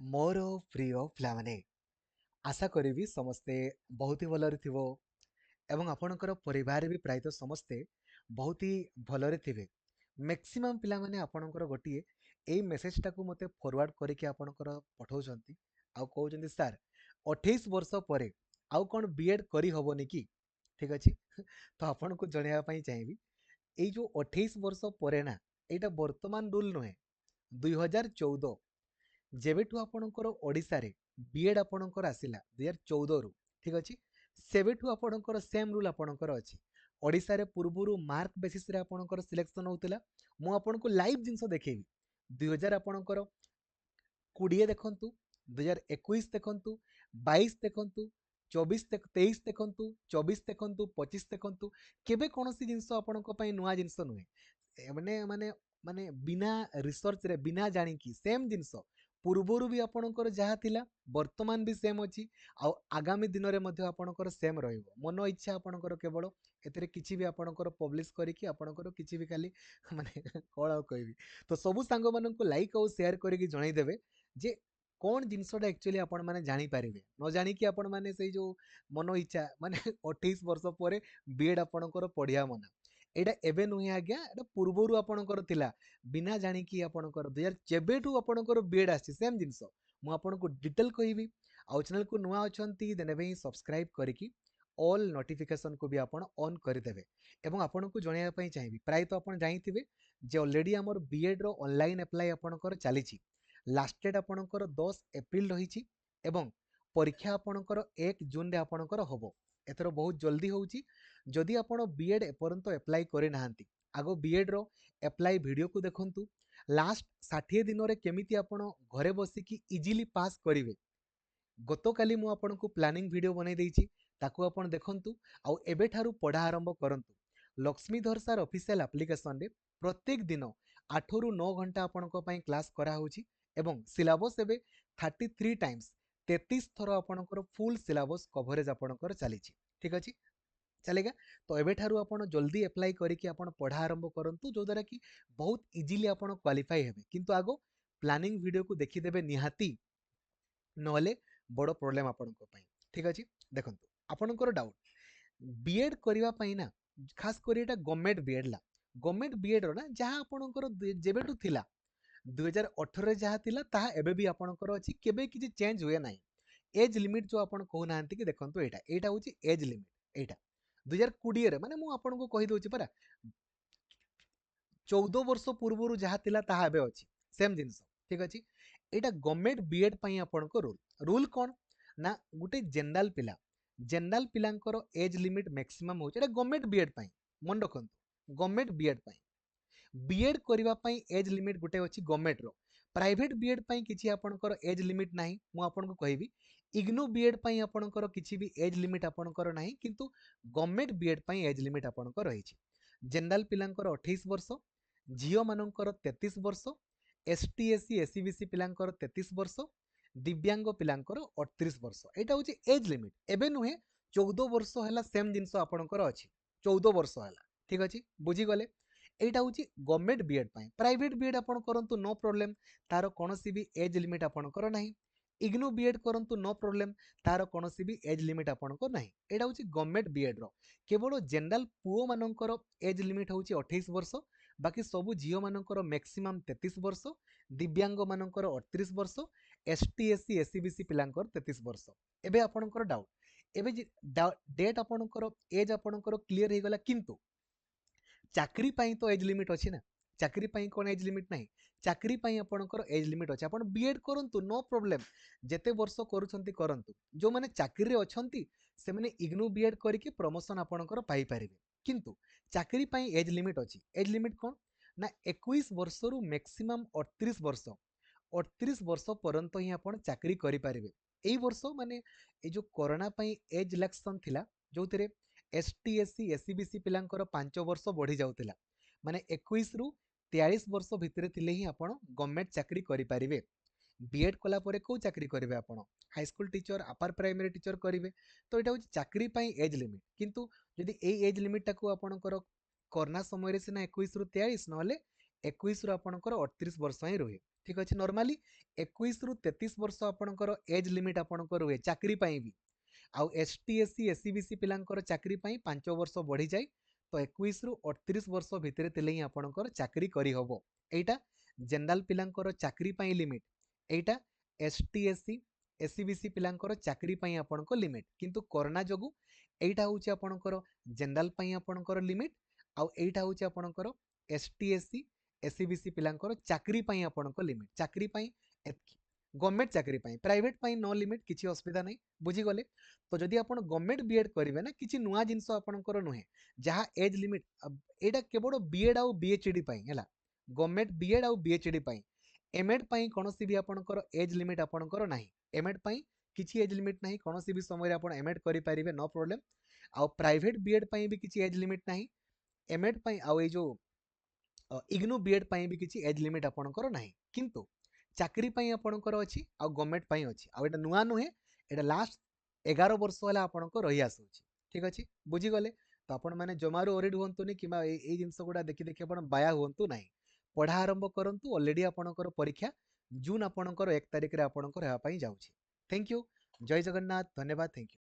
ମୋର ପ୍ରିୟ ପିଲାମାନେ, ଆଶା କରିବି ସମସ୍ତେ ବହୁତ ହି ଭଲରେ ଥିବ ଏବଂ ଆପଣଙ୍କର ପରିବାର ବି ପ୍ରାୟତଃ ସମସ୍ତେ ବହୁତ ହି ଭଲରେ ଥିବେ। ମ୍ୟାକ୍ସିମମ୍ ପିଲାମାନେ ଆପଣଙ୍କର ଗୋଟିଏ ଏଇ ମେସେଜଟାକୁ ମୋତେ ଫରୱାର୍ଡ଼ କରିକି ଆପଣଙ୍କର ପଠାଉଛନ୍ତି ଆଉ କହୁଛନ୍ତି ସାର୍ 28 ବର୍ଷ ପରେ ଆଉ କ'ଣ ବିଏଡ୍ କରିହବନି କି? ଠିକ୍ ଅଛି। ତ ଆପଣଙ୍କୁ ଜଣାଇବା ପାଇଁ ଚାହିଁବି ଏଇ ଯେଉଁ 28 ବର୍ଷ ପରେ ନା, ଏଇଟା ବର୍ତ୍ତମାନ ରୁଲ୍ ନୁହେଁ। 2014 ଯେବେଠୁ ଆପଣଙ୍କର ଓଡ଼ିଶାରେ ବିଏଡ୍ ଆପଣଙ୍କର ଆସିଲା 2014ରୁ, ଠିକ୍ ଅଛି, ସେବେଠୁ ଆପଣଙ୍କର ସେମ୍ ରୁଲ୍ ଆପଣଙ୍କର ଅଛି। ଓଡ଼ିଶାରେ ପୂର୍ବରୁ ମାର୍କ ବେସିସ୍ରେ ଆପଣଙ୍କର ସିଲେକ୍ସନ୍ ହେଉଥିଲା। ମୁଁ ଆପଣଙ୍କୁ ଲାଇଭ୍ ଜିନିଷ ଦେଖେଇବି। 2000 ଆପଣଙ୍କର 20 ଦେଖନ୍ତୁ, 2021 ଦେଖନ୍ତୁ, 22 ଦେଖନ୍ତୁ, 23 ଦେଖନ୍ତୁ, 24 ଦେଖନ୍ତୁ, 25 ଦେଖନ୍ତୁ। କେବେ କୌଣସି ଜିନିଷ ଆପଣଙ୍କ ପାଇଁ ନୂଆ ଜିନିଷ ନୁହେଁ। ମାନେ ମାନେ ମାନେ ବିନା ରିସର୍ଚ୍ଚରେ, ବିନା ଜାଣିକି ସେମ୍ ଜିନିଷ ପୂର୍ବରୁ ବି ଆପଣଙ୍କର ଯାହା ଥିଲା ବର୍ତ୍ତମାନ ବି ସେମ୍ ଅଛି। ଆଉ ଆଗାମୀ ଦିନରେ ମଧ୍ୟ ଆପଣଙ୍କର ସେମ୍ ରହିବ। ମନ ଇଚ୍ଛା ଆପଣଙ୍କର କେବଳ ଏଥିରେ କିଛି ବି ଆପଣଙ୍କର ପବ୍ଲିଶ କରିକି ଆପଣଙ୍କର କିଛି ବି ଖାଲି ମାନେ କ'ଣ ଆଉ କହିବି। ତ ସବୁ ସାଙ୍ଗମାନଙ୍କୁ ଲାଇକ୍ ଆଉ ସେୟାର କରିକି ଜଣାଇଦେବେ ଯେ କ'ଣ ଜିନିଷଟା ଆକ୍ଚୁଆଲି ଆପଣମାନେ ଜାଣିପାରିବେ। ନ ଜାଣିକି ଆପଣମାନେ ସେଇ ଯେଉଁ ମନ ଇଚ୍ଛା ମାନେ 28 ବର୍ଷ ପରେ ବିଏଡ୍ ଆପଣଙ୍କର ପଢ଼ିବା ମନା। ଏଇଟା ଏବେ ନୁହେଁ ଆଜ୍ଞା, ଏଇଟା ପୂର୍ବରୁ ଆପଣଙ୍କର ଥିଲା। ବିନା ଜାଣିକି ଆପଣଙ୍କର ଯେବେଠୁ ଆପଣଙ୍କର ବିଏଡ୍ ଆସିଛି ସେମ୍ ଜିନିଷ ମୁଁ ଆପଣଙ୍କୁ ଡିଟେଲ୍ କହିବି। ଆଉ ଚ୍ୟାନେଲକୁ ନୂଆ ଅଛନ୍ତି ଦେନ୍ ଏବେ ହିଁ ସବସ୍କ୍ରାଇବ୍ କରିକି ଅଲ୍ ନୋଟିଫିକେସନକୁ ବି ଆପଣ ଅନ୍ କରିଦେବେ। ଏବଂ ଆପଣଙ୍କୁ ଜଣାଇବା ପାଇଁ ଚାହିଁବି, ପ୍ରାୟତଃ ଆପଣ ଜାଣିଥିବେ ଯେ ଅଲରେଡ଼ି ଆମର ବିଏଡ୍ର ଅନଲାଇନ୍ ଆପ୍ଲାଏ ଆପଣଙ୍କର ଚାଲିଛି। ଲାଷ୍ଟ ଡେଟ୍ ଆପଣଙ୍କର 10 ଏପ୍ରିଲ ରହିଛି ଏବଂ ପରୀକ୍ଷା ଆପଣଙ୍କର 1 ଜୁନରେ ଆପଣଙ୍କର ହେବ। ଏଥର ବହୁତ ଜଲ୍ଦି ହେଉଛି। ଯଦି ଆପଣ ବିଏଡ୍ ଏପର୍ଯ୍ୟନ୍ତ ଆପ୍ଲାଏ କରିନାହାନ୍ତି, ଆଗ ବିଏଡ୍ର ଆପ୍ଲାଏ ଭିଡ଼ିଓକୁ ଦେଖନ୍ତୁ। ଲାଷ୍ଟ 60 ଦିନରେ କେମିତି ଆପଣ ଘରେ ବସିକି ଇଜିଲି ପାସ୍ କରିବେ, ଗତକାଲି ମୁଁ ଆପଣଙ୍କୁ ପ୍ଲାନିଂ ଭିଡ଼ିଓ ବନେଇ ଦେଇଛି, ତାକୁ ଆପଣ ଦେଖନ୍ତୁ। ଆଉ ଏବେଠାରୁ ପଢ଼ା ଆରମ୍ଭ କରନ୍ତୁ। ଲକ୍ଷ୍ମୀଧର ସାର୍ ଅଫିସିଆଲ ଆପ୍ଲିକେସନରେ ପ୍ରତ୍ୟେକ ଦିନ 8ରୁ 9 ଘଣ୍ଟା ଆପଣଙ୍କ ପାଇଁ କ୍ଲାସ୍ କରାହେଉଛି ଏବଂ ସିଲାବସ୍ ଏବେ 33 ଟାଇମ୍ସ 33 ଥର ଆପଣଙ୍କର ଫୁଲ୍ ସିଲାବସ୍ କଭରେଜ ଆପଣଙ୍କର ଚାଲିଛି। ଠିକ୍ ଅଛି, ଚାଲେଗା। ତ ଏବେଠାରୁ ଆପଣ ଜଲ୍ଦି ଆପ୍ଲାଏ କରିକି ଆପଣ ପଢ଼ା ଆରମ୍ଭ କରନ୍ତୁ, ଯୋଉଦ୍ୱାରା କି ବହୁତ ଇଜିଲି ଆପଣ କ୍ୱାଲିଫାଇ ହେବେ। କିନ୍ତୁ ଆଗ ପ୍ଲାନିଂ ଭିଡ଼ିଓକୁ ଦେଖିଦେବେ ନିହାତି, ନହେଲେ ବଡ଼ ପ୍ରୋବ୍ଲେମ୍ ଆପଣଙ୍କ ପାଇଁ। ଠିକ୍ ଅଛି, ଦେଖନ୍ତୁ ଆପଣଙ୍କର ଡାଉଟ୍ ବିଏଡ୍ କରିବା ପାଇଁ ନା, ଖାସ୍ କରି ଏଇଟା ଗଭର୍ଣ୍ଣମେଣ୍ଟ ବିଏଡ୍ ଲା। ଗଭର୍ଣ୍ଣମେଣ୍ଟ ବିଏଡ୍ର ନା ଯାହା ଆପଣଙ୍କର ଯେବେଠୁ ଥିଲା 2018ରେ ଯାହା ଥିଲା ତାହା ଏବେ ବି ଆପଣଙ୍କର ଅଛି, କେବେ କିଛି ଚେଞ୍ଜ ହୁଏ ନାହିଁ। ଏଜ୍ ଲିମିଟ୍ ଯେଉଁ ଆପଣ କହୁନାହାନ୍ତି କି, ଦେଖନ୍ତୁ ଏଇଟା ଏଇଟା ହେଉଛି ଏଜ୍ ଲିମିଟ୍। ଏଇଟା 2020ରେ ମାନେ ମୁଁ ଆପଣଙ୍କୁ କହିଦେଉଛି ପରା, 14 ବର୍ଷ ପୂର୍ବରୁ ଯାହା ଥିଲା ତାହା ଏବେ ଅଛି, ସେମ୍ ଜିନିଷ। ଠିକ୍ ଅଛି, ଏଇଟା ଗଭର୍ଣ୍ଣମେଣ୍ଟ ବିଏଡ୍ ପାଇଁ ଆପଣଙ୍କ ରୁଲ୍ କ'ଣ ନା, ଗୋଟେ ଜେନେରାଲ ପିଲା, ଜେନେରାଲ ପିଲାଙ୍କର ଏଜ୍ ଲିମିଟ୍ ମ୍ୟାକ୍ସିମମ୍ ହେଉଛି, ଏଇଟା ଗଭର୍ଣ୍ଣମେଣ୍ଟ ବିଏଡ୍ ପାଇଁ। ମନେ ରଖନ୍ତୁ, ଗଭର୍ଣ୍ଣମେଣ୍ଟ ବିଏଡ୍ ପାଇଁ ବିଏଡ୍ କରିବା ପାଇଁ ଏଜ୍ ଲିମିଟ୍ ଗୋଟେ ଅଛି ଗଭର୍ଣ୍ଣମେଣ୍ଟର। ପ୍ରାଇଭେଟ୍ ବିଏଡ୍ ପାଇଁ କିଛି ଆପଣଙ୍କର ଏଜ୍ ଲିମିଟ୍ ନାହିଁ। ମୁଁ ଆପଣଙ୍କୁ କହିବି ଇଗ୍ନୋ ବିଏଡ୍ ପାଇଁ ଆପଣଙ୍କର କିଛି ବି ଏଜ୍ ଲିମିଟ୍ ଆପଣଙ୍କର ନାହିଁ, କିନ୍ତୁ ଗଭର୍ଣ୍ଣମେଣ୍ଟ ବିଏଡ୍ ପାଇଁ ଏଜ୍ ଲିମିଟ୍ ଆପଣଙ୍କର ରହିଛି। ଜେନେରାଲ ପିଲାଙ୍କର 28 ବର୍ଷ, ଝିଅମାନଙ୍କର 33 ବର୍ଷ, ଏସଟି ଏସସି ଏସସି ବିସି ପିଲାଙ୍କର 33 ବର୍ଷ, ଦିବ୍ୟାଙ୍ଗ ପିଲାଙ୍କର 38 ବର୍ଷ। ଏଇଟା ହେଉଛି ଏଜ୍ ଲିମିଟ୍। ଏବେ ନୁହେଁ, 14 ବର୍ଷ ହେଲା ସେମ୍ ଜିନିଷ ଆପଣଙ୍କର ଅଛି। 14 ବର୍ଷ ହେଲା, ଠିକ୍ ଅଛି, ବୁଝିଗଲେ। এইটা হচ্ছে গভর্নমেন্ট বিএড ପାଇଁ। প্রাইভেট বিএড ଆପଣ କରନ୍ତୁ, নো ପ୍ରୋବ୍ଲେମ୍, ତାର କୌଣସି ବି ଏଜ୍ ଲିମିଟ୍ ଆପଣଙ୍କର ନାହିଁ। ଇଗ୍ନୋ ବିଏଡ୍ କରନ୍ତୁ, नो ପ୍ରୋବ୍ଲେମ୍, ତାର କୌଣସି ବି ଏଜ୍ ଲିମିଟ୍ ଆପଣଙ୍କର ନାହିଁ। ଏଇଟା ହେଉଛି ଗଭର୍ନମେଣ୍ଟ ବିଏଡ୍ର। କେବଳ ଜେନେରାଲ ପୁଅମାନଙ୍କର ଏଜ୍ ଲିମିଟ୍ ହେଉଛି 28 ବର୍ଷ, ବାକି ସବୁ ଝିଅମାନଙ୍କର ମ୍ୟାକ୍ସିମମ୍ 33 ବର୍ଷ, ଦିବ୍ୟାଙ୍ଗମାନଙ୍କର 38 ବର୍ଷ, ଏସଟି ଏସସି ଏସସି ବିସି ପିଲାଙ୍କର 33 ବର୍ଷ। ଏବେ ଆପଣଙ୍କର ଡାଉଟ୍, ଏବେ ଡେଟ୍ ଆପଣଙ୍କର ଏଜ୍ ଆପଣଙ୍କର କ୍ଲିୟର ହେଇଗଲା, କିନ୍ତୁ ଚାକିରି ପାଇଁ ତ ଏଜ୍ ଲିମିଟ୍ ଅଛି ନା। ଚାକିରି ପାଇଁ କ'ଣ ଏଜ୍ ଲିମିଟ୍ ନାହିଁ? ଚାକିରି ପାଇଁ ଆପଣଙ୍କର ଏଜ୍ ଲିମିଟ୍ ଅଛି। ଆପଣ ବିଏଡ୍ କରନ୍ତୁ, नो ପ୍ରୋବ୍ଲେମ୍, ଯେତେ ବର୍ଷ କରୁଛନ୍ତି କରନ୍ତୁ। ଯେଉଁମାନେ ଚାକିରିରେ ଅଛନ୍ତି ସେମାନେ ଇଗ୍ନୋ ବିଏଡ୍ କରିକି ପ୍ରମୋସନ୍ ଆପଣଙ୍କର ପାଇପାରିବେ, କିନ୍ତୁ ଚାକିରି ପାଇଁ ଏଜ୍ ଲିମିଟ୍ ଅଛି। ଏଜ୍ ଲିମିଟ୍ କ'ଣ ନା, 21 ବର୍ଷରୁ ମ୍ୟାକ୍ସିମମ୍ 38 ବର୍ଷ, 38 ବର୍ଷ ପର୍ଯ୍ୟନ୍ତ ହିଁ ଆପଣ ଚାକିରି କରିପାରିବେ। ଏଇ ବର୍ଷ ମାନେ ଏଇ ଯେଉଁ କରୋନା ପାଇଁ ଏଜ୍ ରିଲାକ୍ସନ୍ ଥିଲା, ଯେଉଁଥିରେ ଏସଟି ଏସସି ଏସସି ବିସି ପିଲାଙ୍କର 5 ବର୍ଷ ବଢ଼ି ଯାଉଥିଲା, ମାନେ 21ରୁ 43 ବର୍ଷ ଭିତରେ ଥିଲେ ହିଁ ଆପଣ ଗଭର୍ଣ୍ଣମେଣ୍ଟ ଚାକିରି କରିପାରିବେ। ବିଏଡ୍ କଲା ପରେ କେଉଁ ଚାକିରି କରିବେ ଆପଣ? ହାଇସ୍କୁଲ ଟିଚର, ଆପାର ପ୍ରାଇମେରୀ ଟିଚର କରିବେ। ତ ଏଇଟା ହେଉଛି ଚାକିରି ପାଇଁ ଏଜ୍ ଲିମିଟ୍। କିନ୍ତୁ ଯଦି ଏଇ ଏଜ୍ ଲିମିଟ୍ଟାକୁ ଆପଣଙ୍କର କରୋନା ସମୟରେ ସିନା 21ରୁ 43, ନହେଲେ 21ରୁ ଆପଣଙ୍କର 38 ବର୍ଷ ହିଁ ରୁହେ। ठीक अच्छे नॉर्मली 21 रु 33 वर्ष आपणकर एज लिमिट आपणकर रुए चाकरी पाई भी आउ S T S C S C B C पिलांकर चाकरी पाई 5 वर्ष बढ़ी जाए तो 21 रु 38 वर्ष भितर थिले ही आपणकर चाकरी करी हबो एटा जनरल पिलांकर चाकरी पाई लिमिट एटा S T S C S C B C पिलांकर चाकरी पाई आपणकर लिमिट किंतु कोरोना जोगु एटा होची आपणकर जनरल पाई आपणकर लिमिट आउ एटा होची आपणकर S T S C S C B C पिलांकर चाकरी पाई आपणकर लिमिट चाकरी पाई गवर्नमेंट चाकरी पाई प्राइवेट पाई नो लिमिट किसी असुविधा नहीं बुझी गले तो जदि आपण गवर्नमेंट बीएड करेंगे ना किसी नुआ जिनस आपणकर नुहे जहाँ एज लिमिट एटा केवल बीएड आउ बीएचडी पाई हैला गवर्नमेंट बीएड आउ बीएचडी पाई एमएड पाई कोनोसी भी आपणकर एज लिमिट आपणकर नाही एमएड पाई किसी एज लिमिट नाही कोनोसी भी समय आपण एमएड करि परिबे नो प्रॉब्लम आउ प्राइवेट बीएड पाई भी किसी एज लिमिट नाही एमएड पाई आउ ए जो इग्नू बीएड पाई भी किसी एज लिमिट आपणकर नाही किंतु चाकरी पाई आपणकर अछि आ गवर्नमेंट पाई अछि आ एटा नुआ नुहे एटा लास्ट 11 वर्ष होला आपणकर रही आसुछि ठीक अछि बुझी गले तो आपण माने जमारो ओरिड हुंतुनी किबा ए जिंस गुडा देखि देखि आपण बाया हुंतु नाही पढ़ा आरंभ करंतु ऑलरेडी आपणकर परीक्षा जून आपणकर 1 तारिख रे आपणकर हेबा पाई जाउछि थैंक यू जय जगन्नाथ धन्यवाद थैंक यू